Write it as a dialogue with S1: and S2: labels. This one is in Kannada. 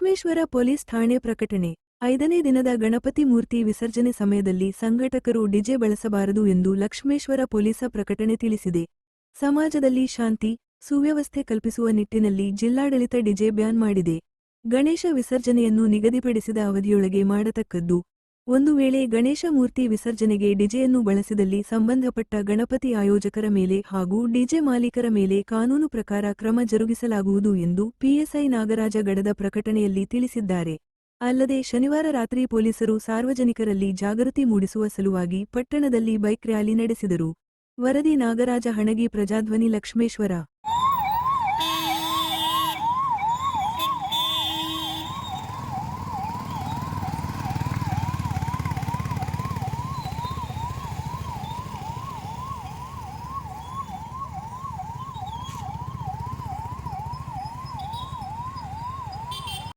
S1: ಲಕ್ಷ್ಮೇಶ್ವರ ಪೊಲೀಸ್ ಠಾಣೆ ಪ್ರಕಟಣೆ 5ನೇ ದಿನದ ಗಣಪತಿ ಮೂರ್ತಿ ವಿಸರ್ಜನೆ ಸಮಯದಲ್ಲಿ ಸಂಘಟಕರು ಡಿಜೆ ಬಳಸಬಾರದು ಎಂದು ಲಕ್ಷ್ಮೇಶ್ವರ ಪೊಲೀಸ ಪ್ರಕಟಣೆ ತಿಳಿಸಿದೆ. ಸಮಾಜದಲ್ಲಿ ಶಾಂತಿ, ಸುವ್ಯವಸ್ಥೆ ಕಲ್ಪಿಸುವ ನಿಟ್ಟಿನಲ್ಲಿ ಜಿಲ್ಲಾಡಳಿತ ಡಿಜೆ ಬ್ಯಾನ್ ಮಾಡಿದೆ. ಗಣೇಶ ವಿಸರ್ಜನೆಯನ್ನು ನಿಗದಿಪಡಿಸಿದ ಅವಧಿಯೊಳಗೆ ಮಾಡತಕ್ಕದ್ದು. ಒಂದು ವೇಳೆ ಗಣೇಶ ಮೂರ್ತಿ ವಿಸರ್ಜನೆಗೆ ಡಿಜೆಯನ್ನು ಬಳಸಿದಲ್ಲಿ ಸಂಬಂಧಪಟ್ಟ ಗಣಪತಿ ಆಯೋಜಕರ ಮೇಲೆ ಹಾಗೂ ಡಿಜೆ ಮಾಲೀಕರ ಮೇಲೆ ಕಾನೂನು ಪ್ರಕಾರ ಕ್ರಮ ಜರುಗಿಸಲಾಗುವುದು ಎಂದು ಪಿಎಸ್ಐ ನಾಗರಾಜ ಗಡದ ಪ್ರಕಟಣೆಯಲ್ಲಿ ತಿಳಿಸಿದ್ದಾರೆ. ಅಲ್ಲದೆ ಶನಿವಾರ ರಾತ್ರಿ ಪೊಲೀಸರು ಸಾರ್ವಜನಿಕರಲ್ಲಿ ಜಾಗೃತಿ ಮೂಡಿಸುವ ಸಲುವಾಗಿ ಪಟ್ಟಣದಲ್ಲಿ ಬೈಕ್ ರ್ಯಾಲಿ ನಡೆಸಿದರು. ವರದಿ ನಾಗರಾಜ ಹಣಗಿ, ಪ್ರಜಾಧ್ವನಿ, ಲಕ್ಷ್ಮೇಶ್ವರ.